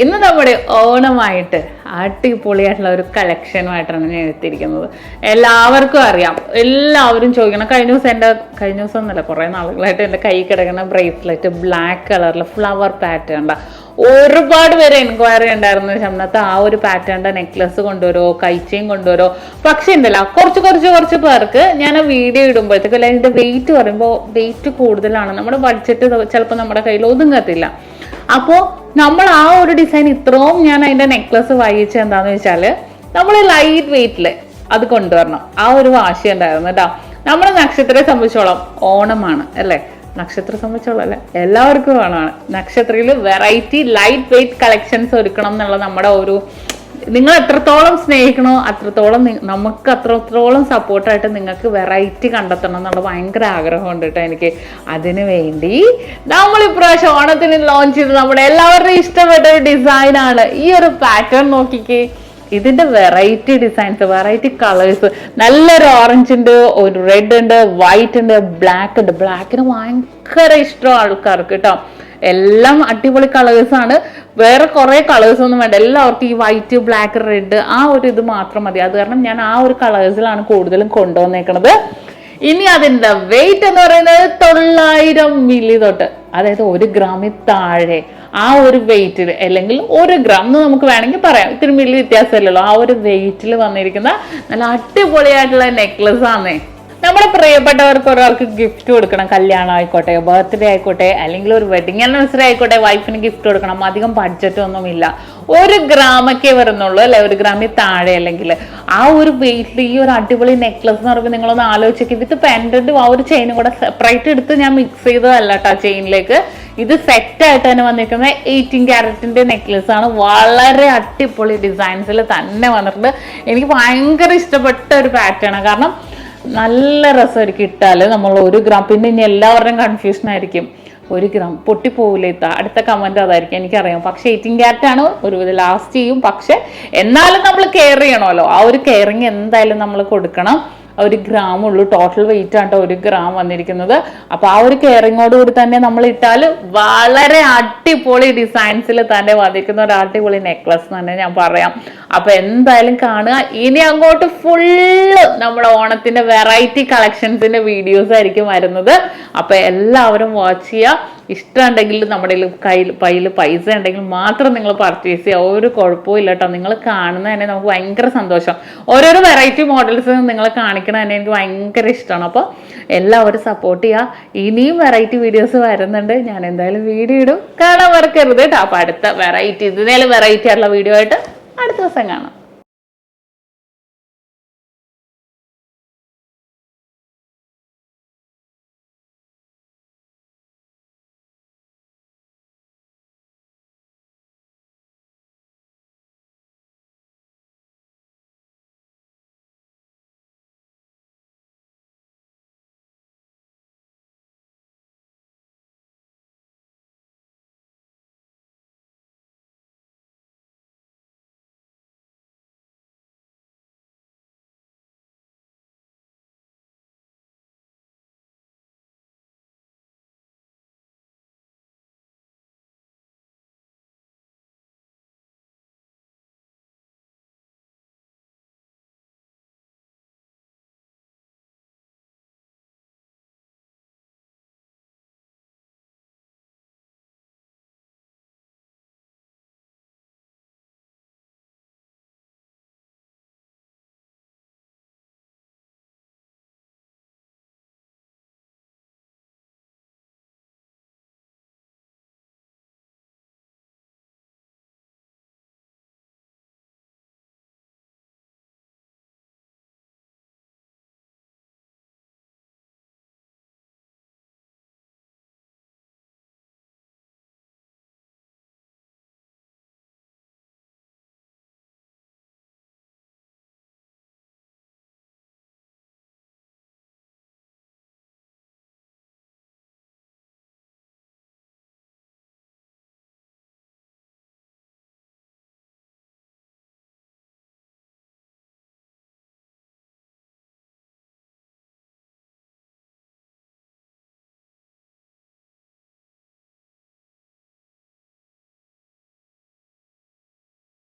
ഇന്ന് നമ്മുടെ ഓണമായിട്ട് അടിപൊളിയായിട്ടുള്ള ഒരു കളക്ഷനുമായിട്ടാണ് ഞാൻ എത്തിയിരിക്കുന്നത്. എല്ലാവർക്കും അറിയാം, എല്ലാവരും ചോദിക്കണം. കഴിഞ്ഞ ദിവസം ഒന്നല്ല, കുറേ നാളുകളായിട്ട് എൻ്റെ കൈ കിടക്കുന്ന ബ്രേസ്ലെറ്റ് ബ്ലാക്ക് കളറിൽ ഫ്ലവർ പാറ്റേൺ ഒരുപാട് പേര് എൻക്വയറി ഉണ്ടായിരുന്നു. ശമനത്ത് ആ ഒരു പാറ്റേണിന്റെ നെക്ലസ് കൊണ്ടുവരോ, കൈച്ചയും കൊണ്ടുവരോ. പക്ഷെ ഉണ്ടല്ലോ, കുറച്ച് പേർക്ക് ഞാൻ വീഡിയോ ഇടുമ്പോഴത്തേക്ക് അല്ല, അതിന്റെ വെയിറ്റ് പറയുമ്പോൾ വെയിറ്റ് കൂടുതലാണ്, നമ്മുടെ ബഡ്ജറ്റ് ചിലപ്പോൾ നമ്മുടെ കയ്യിൽ ഒതുങ്ങത്തില്ല. അപ്പോൾ നമ്മൾ ആ ഒരു ഡിസൈൻ ഇത്രയും ഞാൻ അതിന്റെ നെക്ലസ് വായിച്ച എന്താന്ന് വെച്ചാല് നമ്മൾ ലൈറ്റ് വെയിറ്റില് അത് കൊണ്ടുവരണം. ആ ഒരു വാശി ഉണ്ടായിരുന്നു കേട്ടോ. നമ്മുടെ നക്ഷത്രത്തെ സംബന്ധിച്ചോളം ഓണമാണ് അല്ലേ, നക്ഷത്ര സംബന്ധിച്ചോളം അല്ലെ, എല്ലാവർക്കും ഓണമാണ്. നക്ഷത്രയിൽ വെറൈറ്റി ലൈറ്റ് വെയിറ്റ് കളക്ഷൻസ് ഒരുക്കണം എന്നുള്ള നമ്മുടെ ഒരു, നിങ്ങൾ എത്രത്തോളം സ്നേഹിക്കണോ അത്രത്തോളം നമുക്ക് അത്രത്തോളം സപ്പോർട്ടായിട്ട് നിങ്ങൾക്ക് വെറൈറ്റി കണ്ടെത്തണം എന്നുള്ള ഭയങ്കര ആഗ്രഹമുണ്ട് കേട്ടോ എനിക്ക്. അതിനു വേണ്ടി നമ്മൾ ഇപ്രാവശ്യം ഓണത്തിന് ലോഞ്ച് ചെയ്ത് നമ്മുടെ എല്ലാവരുടെയും ഇഷ്ടപ്പെട്ട ഒരു ഡിസൈനാണ് ഈ ഒരു പാറ്റേൺ. നോക്കിക്കേ, ഇതിന്റെ വെറൈറ്റി ഡിസൈൻസ്, വെറൈറ്റി കളേഴ്സ്, നല്ലൊരു ഓറഞ്ച് ഉണ്ട്, ഒരു റെഡ് ഉണ്ട്, വൈറ്റ് ഉണ്ട്, ബ്ലാക്ക് ഉണ്ട്. ബ്ലാക്കിന് ഭയങ്കര ഇഷ്ടം ആൾക്കാർക്ക് കേട്ടോ. എല്ലാം അടിപൊളി കളേഴ്സ് ആണ്, വേറെ കുറെ കളേഴ്സ് ഒന്നും വേണ്ട. എല്ലാവർക്കും ഈ വൈറ്റ് ബ്ലാക്ക് റെഡ് ആ ഒരു ഇത് മാത്രം മതി. അത് കാരണം ഞാൻ ആ ഒരു കളേഴ്സിലാണ് കൂടുതലും കൊണ്ടുവന്നേക്കണത്. ഇനി അതിന്റെ വെയിറ്റ് എന്ന് പറയുന്നത് 900 മില്ലി തൊട്ട്, അതായത് 1 ഗ്രാമിൽ താഴെ ആ ഒരു വെയിറ്റിൽ, അല്ലെങ്കിൽ 1 ഗ്രാം എന്ന് നമുക്ക് വേണമെങ്കിൽ പറയാം, ഇത്തിരി മില്ലി വ്യത്യാസമല്ലല്ലോ, ആ ഒരു വെയിറ്റിൽ വന്നിരിക്കുന്ന നല്ല അടിപൊളിയായിട്ടുള്ള നെക്ലസ് ആണേ. നമ്മുടെ പ്രിയപ്പെട്ടവർക്ക് ഒരാൾക്ക് ഗിഫ്റ്റ് കൊടുക്കണം, കല്യാണം ആയിക്കോട്ടെ, ബർത്ത്ഡേ ആയിക്കോട്ടെ, അല്ലെങ്കിൽ ഒരു വെഡിങ് ആനിവേഴ്സറി ആയിക്കോട്ടെ, വൈഫിന് ഗിഫ്റ്റ് കൊടുക്കണം. അധികം ബഡ്ജറ്റ് ഒന്നുമില്ല, 1 ഗ്രാമൊക്കെ വരുന്നുള്ളൂ അല്ലെ, 1 ഗ്രാമിൽ താഴെ. അല്ലെങ്കിൽ ആ ഒരു വെയിറ്റിൽ ഈ ഒരു അടിപൊളി നെക്ലസ് എന്ന് പറയുമ്പോൾ നിങ്ങളൊന്ന് ആലോചിച്ചേക്ക്. വിത്ത് പെൻഡന്റും ആ ഒരു ചെയിനും കൂടെ സെപ്പറേറ്റ് എടുത്ത് ഞാൻ മിക്സ് ചെയ്തതല്ല കേട്ടോ ചെയിനിലേക്ക്. ഇത് സെറ്റ് ആയിട്ട് തന്നെ വന്നിരിക്കുന്ന 18 ക്യാരറ്റിന്റെ നെക്ലസ് ആണ്. വളരെ അടിപൊളി ഡിസൈൻസിൽ തന്നെ വന്നിട്ടുണ്ട്. എനിക്ക് ഭയങ്കര ഇഷ്ടപ്പെട്ട ഒരു പാറ്റേൺ ആണ്. കാരണം നല്ല രസമായിരിക്കും ഇട്ടാല്. നമ്മൾ 1 ഗ്രാം, പിന്നെ ഇനി എല്ലാവരുടെയും കൺഫ്യൂഷൻ ആയിരിക്കും, 1 ഗ്രാം പൊട്ടിപ്പോവില്ല ഇത്ത, അടുത്ത കമന്റ് അതായിരിക്കും എനിക്കറിയാം. പക്ഷെ 18 ക്യാരറ്റ് ആണ്, ഒരു ലാസ്റ്റ് ചെയ്യും. പക്ഷെ എന്നാലും നമ്മൾ കെയർ ചെയ്യണമല്ലോ, ആ ഒരു കെയറിങ് എന്തായാലും നമ്മൾ കൊടുക്കണം. 1 ഗ്രാം ഉള്ളൂ, ടോട്ടൽ വെയിറ്റ് ആണ് 1 ഗ്രാം വന്നിരിക്കുന്നത്. അപ്പൊ ആ ഒരു കെയറിങ്ങോട് കൂടി തന്നെ നമ്മൾ ഇട്ടാൽ വളരെ അടിപൊളി ഡിസൈൻസിൽ തന്നെ വന്നിരിക്കുന്ന ഒരു അടിപൊളി നെക്ലസ് തന്നെ ഞാൻ പറയാം. അപ്പൊ എന്തായാലും കാണുക. ഇനി അങ്ങോട്ട് ഫുള്ള് നമ്മുടെ ഓണത്തിന്റെ വെറൈറ്റി കളക്ഷൻസിന്റെ വീഡിയോസ് ആയിരിക്കും വരുന്നത്. അപ്പൊ എല്ലാവരും വാച്ച് ചെയ്യുക. ഇഷ്ടമുണ്ടെങ്കിൽ നമ്മുടെ കയ്യിൽ പൈസ ഉണ്ടെങ്കിൽ മാത്രം നിങ്ങൾ പർച്ചേസ് ചെയ്യുക, ഒരു കുഴപ്പവും ഇല്ല കേട്ടോ. നിങ്ങൾ കാണുന്ന തന്നെ നമുക്ക് ഭയങ്കര സന്തോഷം. ഓരോരോ വെറൈറ്റി മോഡൽസ് നിങ്ങൾ കാണിക്കണ തന്നെ എനിക്ക് ഭയങ്കര ഇഷ്ടമാണ്. അപ്പോൾ എല്ലാവരും സപ്പോർട്ട് ചെയ്യുക. ഇനിയും വെറൈറ്റി വീഡിയോസ് വരുന്നുണ്ട്, ഞാൻ എന്തായാലും വീഡിയോ ഇടും, കാണാൻ മറക്കരുത് കേട്ടോ. അപ്പോൾ അടുത്ത വെറൈറ്റി, ഇതിനേലും വെറൈറ്റി ആയിട്ടുള്ള വീഡിയോ ആയിട്ട് അടുത്ത ദിവസം കാണാം.